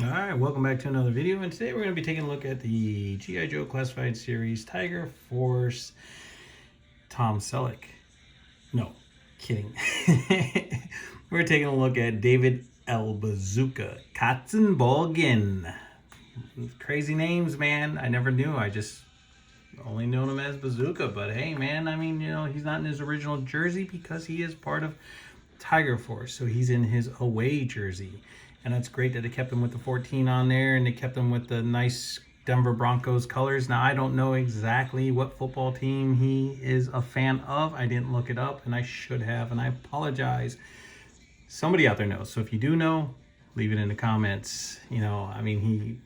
Alright, welcome back to another video, and today we're going to be taking a look at the G.I. Joe Classified Series Tiger Force Tom Selleck. No, kidding. We're taking a look at David L. Bazooka Katzenbogen. Crazy names, man. I never knew. I just only known him as Bazooka, but hey, man, I mean, he's not in his original jersey because he is part of Tiger Force, so he's in his away jersey. And it's great that they kept him with the 14 on there, and they kept him with the nice Denver Broncos colors. Now, I don't know exactly what football team he is a fan of. I didn't look it up, and I should have, and I apologize. Somebody out there knows. So if you do know, leave it in the comments. I mean,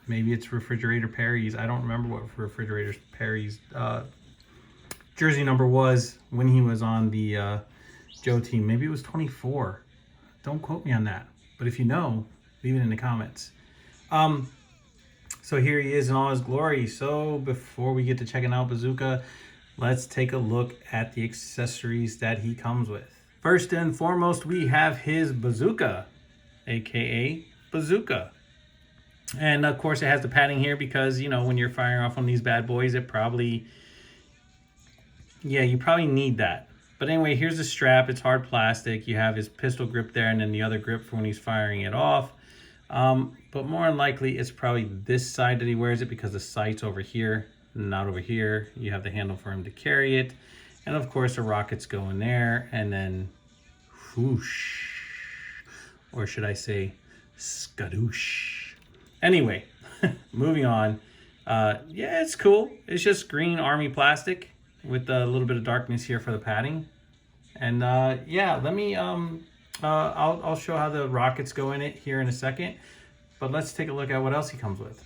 maybe it's Refrigerator Perry's. I don't remember what Refrigerator Perry's jersey number was when he was on the Joe team. Maybe it was 24. Don't quote me on that. But if you know, leave it in the comments. So here he is in all his glory. So before we get to checking out Bazooka, let's take a look at the accessories that he comes with. First and foremost, we have his Bazooka, aka Bazooka. And of course it has the padding here because, when you're firing off on these bad boys, you probably need that. But anyway, here's the strap. It's hard plastic. You have his pistol grip there, and then the other grip for when he's firing it off. But more than likely, it's probably this side that he wears it because the sight's over here, not over here. You have the handle for him to carry it. And of course, the rockets go in there, and then whoosh. Or should I say skadoosh. Anyway, moving on. Yeah, it's cool. It's just green army plastic with a little bit of darkness here for the padding. And yeah, let me I'll show how the rockets go in it here in a second, but let's take a look at what else he comes with.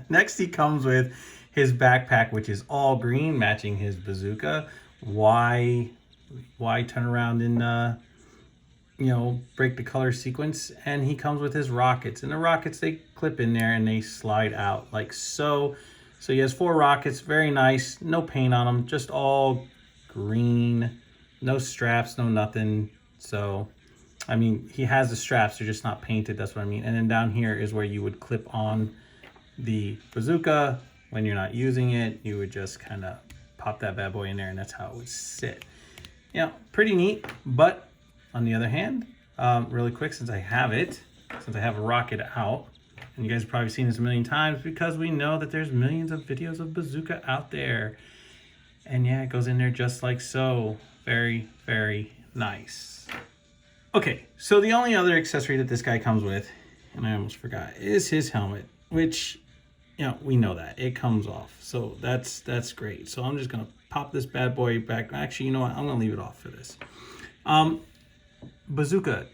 Next, he comes with his backpack, which is all green, matching his Bazooka. Why turn around and break the color sequence? And he comes with his rockets, and the rockets, they clip in there and they slide out like so. So he has 4 rockets, very nice, no paint on them, just all green, no straps, no nothing. So, I mean, he has the straps, they're just not painted, that's what I mean. And then down here is where you would clip on the Bazooka. When you're not using it, you would just kind of pop that bad boy in there, and that's how it would sit. Pretty neat. But on the other hand, really quick, since I have a rocket out, and you guys have probably seen this a million times because we know that there's millions of videos of Bazooka out there. And yeah, it goes in there just like so. Very, very nice. Okay, so the only other accessory that this guy comes with, and I almost forgot, is his helmet, which, we know that. It comes off. So that's great. So I'm just going to pop this bad boy back. Actually, you know what? I'm going to leave it off for this. Bazooka.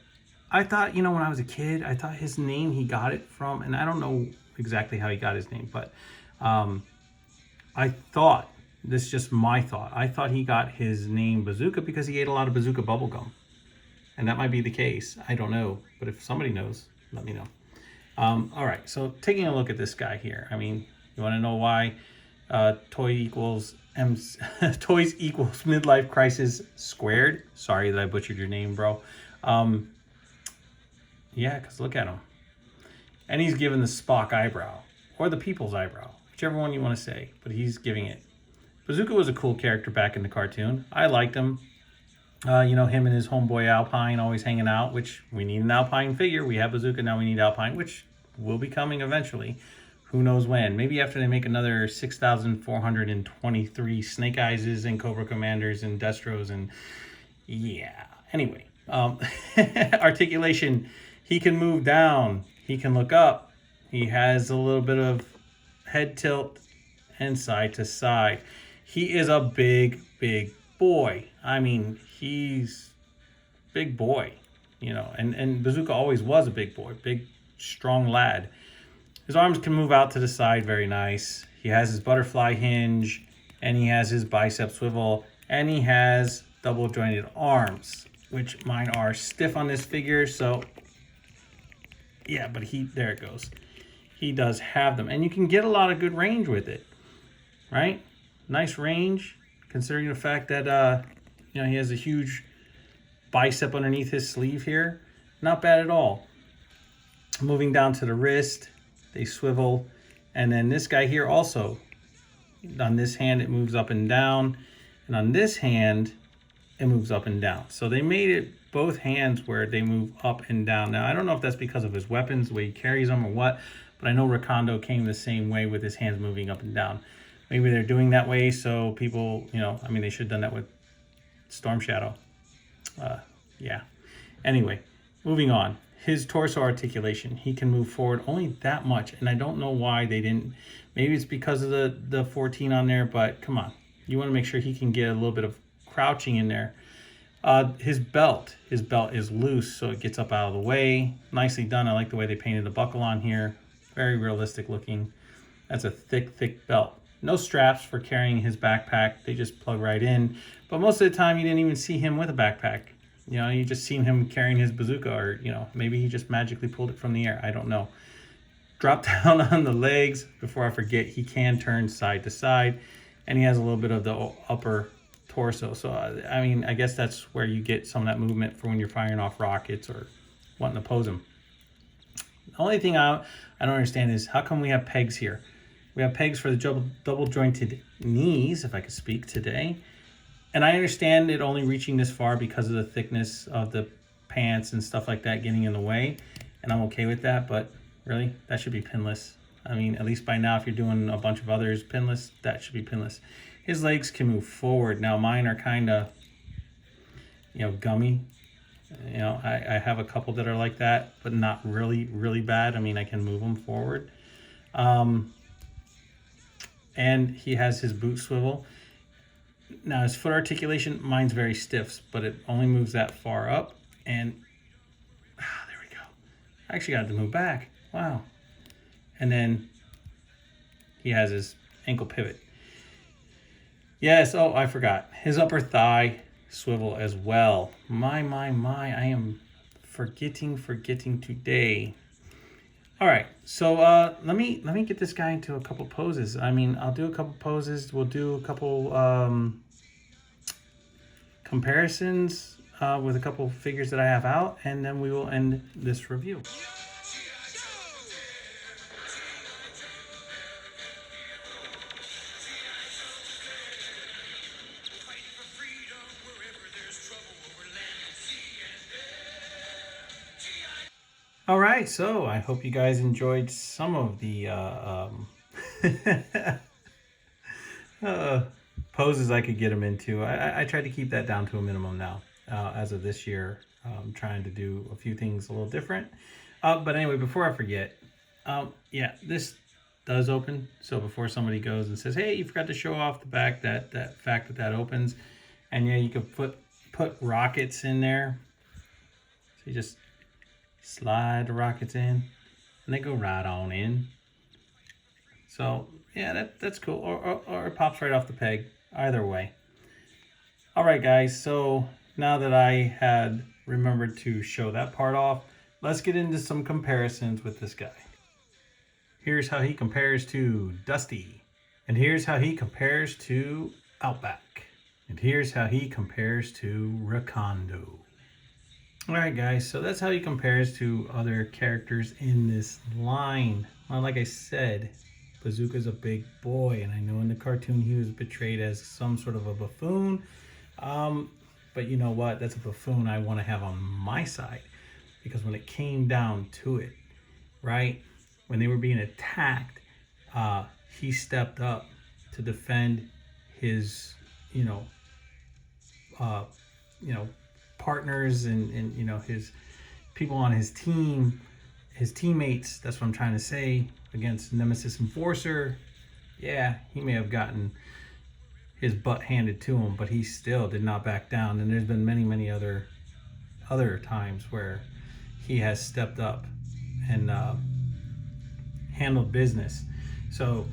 I thought, when I was a kid, I thought his name, he got it from, and I don't know exactly how he got his name, but I thought, this is just my thought, I thought he got his name Bazooka because he ate a lot of Bazooka bubblegum. And that might be the case. I don't know. But if somebody knows, let me know. All right, so taking a look at this guy here. I mean, you want to know why toys equals midlife crisis squared? Sorry that I butchered your name, bro. Yeah, because look at him. And he's given the Spock eyebrow, or the people's eyebrow, whichever one you want to say, but he's giving it. Bazooka was a cool character back in the cartoon. I liked him. Him and his homeboy Alpine always hanging out, which we need an Alpine figure. We have Bazooka, now we need Alpine, which will be coming eventually. Who knows when? Maybe after they make another 6,423 Snake Eyeses and Cobra Commanders and Destros and yeah. Anyway, articulation. He can move down. He can look up. He has a little bit of head tilt and side to side. He is a big, big boy. I mean, he's big boy, and Bazooka always was a big boy, big, strong lad. His arms can move out to the side, very nice. He has his butterfly hinge, and he has his bicep swivel, and he has double jointed arms, which mine are stiff on this figure, so yeah, but there it goes. He does have them, and you can get a lot of good range with it, right? Nice range, considering the fact that he has a huge bicep underneath his sleeve here. Not bad at all. Moving down to the wrist, they swivel. And then this guy here also, on this hand, it moves up and down. And on this hand, it moves up and down. So they made it both hands where they move up and down. Now, I don't know if that's because of his weapons, the way he carries them or what, but I know Rakondo came the same way with his hands moving up and down. Maybe they're doing that way so people, you know, I mean, they should have done that with Storm Shadow. Yeah. Anyway, moving on. His torso articulation, he can move forward only that much, and I don't know why they didn't. Maybe it's because of the 14 on there, but come on. You want to make sure he can get a little bit of crouching in there. His belt is loose, so it gets up out of the way. Nicely done. I like the way they painted the buckle on here. Very realistic looking. That's a thick belt. No straps for carrying his backpack. They just plug right in. But most of the time, you didn't even see him with a backpack. You know, you just seen him carrying his bazooka, or, you know, maybe he just magically pulled it from the air. I don't know. Drop down on the legs. Before I forget, he can turn side to side, and he has a little bit of the upper torso. So, I mean, I guess that's where you get some of that movement for when you're firing off rockets or wanting to pose them. The only thing I don't understand is how come we have pegs here? We have pegs for the double jointed knees, if I could speak today. And I understand it only reaching this far because of the thickness of the pants and stuff like that getting in the way. And I'm okay with that, but really, that should be pinless. I mean, at least by now, if you're doing a bunch of others pinless, that should be pinless. His legs can move forward. Now, mine are kind of, you know, gummy. You know, I have a couple that are like that, but not really bad. I mean, I can move them forward. And he has his boot swivel. Now, his foot articulation, mine's very stiff, but it only moves that far up. And, there we go. I actually got to move back. Wow. And then he has his ankle pivot. Yes, oh, I forgot. His upper thigh swivel as well. My, I am forgetting today. All right, so let me get this guy into a couple poses. I mean, I'll do a couple poses. We'll do a couple comparisons with a couple figures that I have out, and then we will end this review. All right, so I hope you guys enjoyed some of the poses I could get them into. I tried to keep that down to a minimum now. As of this year, I'm trying to do a few things a little different. But anyway, before I forget, yeah, this does open. So before somebody goes and says, hey, you forgot to show off the back, that fact that opens. And yeah, you could put rockets in there. So you just slide the rockets in and they go right on in. So yeah, that's cool. Or it pops right off the peg. Either way. All right, guys. So now that I had remembered to show that part off, let's get into some comparisons with this guy. Here's how he compares to Dusty. And here's how he compares to Outback. And here's how he compares to Rakondo. Alright guys, so that's how he compares to other characters in this line. Well, like I said, Bazooka's a big boy, and I know in the cartoon he was portrayed as some sort of a buffoon. But you know what? That's a buffoon I want to have on my side. Because when it came down to it, right? When they were being attacked, he stepped up to defend his, partners and his people on his team, his teammates. That's what I'm trying to say, against Nemesis Enforcer. Yeah, he may have gotten his butt handed to him, but he still did not back down. And there's been many other times where he has stepped up and handled business. So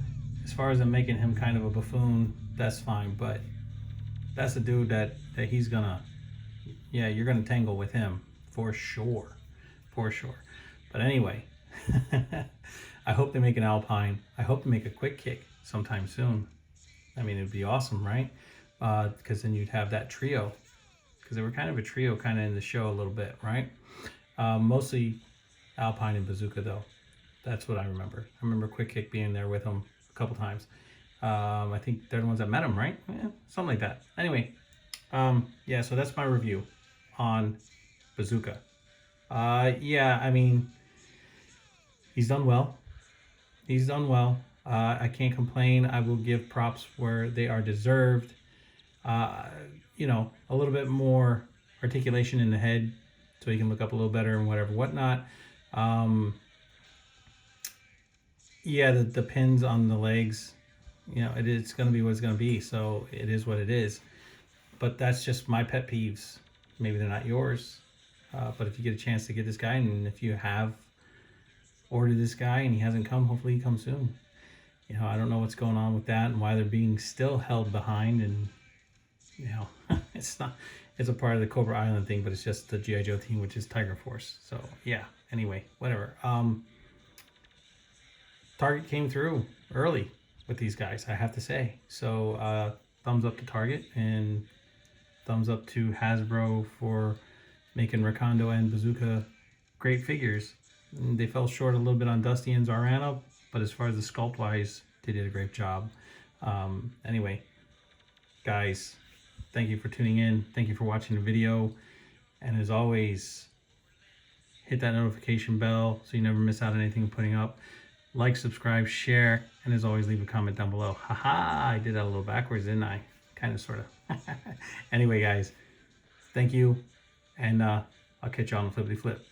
as far as I'm making him kind of a buffoon, that's fine, but that's a dude that he's gonna, yeah, you're gonna tangle with him for sure. But anyway, I hope they make an Alpine. I hope to make a quick kick sometime soon. I mean, it'd be awesome, right? Because then you'd have that trio, because they were kind of a trio kind of in the show a little bit, right? Mostly Alpine and Bazooka though. That's what I remember. I remember Quick Kick being there with him a couple times. I think they're the ones that met him, right? Yeah, something like that. Anyway, yeah, so that's my review on Bazooka. Yeah, I mean, he's done well. He's done well. I can't complain. I will give props where they are deserved. Uh, you know, a little bit more articulation in the head so he can look up a little better and whatever, whatnot. Yeah, the pins on the legs, you know, it's going to be what it's going to be. So it is what it is. But that's just my pet peeves. Maybe they're not yours. But if you get a chance to get this guy, and if you have ordered this guy and he hasn't come, hopefully he comes soon. You know, I don't know what's going on with that and why they're being still held behind. And, you know, it's not, it's a part of the Cobra Island thing, but it's just the G.I. Joe team, which is Tiger Force. So, yeah, anyway, whatever. Target came through early with these guys, I have to say. So, thumbs up to Target and thumbs up to Hasbro for making Rakondo and Bazooka great figures. They fell short a little bit on Dusty and Zarana, but as far as the sculpt wise, they did a great job. Anyway, guys, thank you for tuning in. Thank you for watching the video. And as always, hit that notification bell so you never miss out on anything I'm putting up. Like, subscribe, share, and as always, leave a comment down below. Haha, I did that a little backwards, didn't I? Kind of, sort of. Anyway, guys, thank you, and I'll catch you on the flippity flip.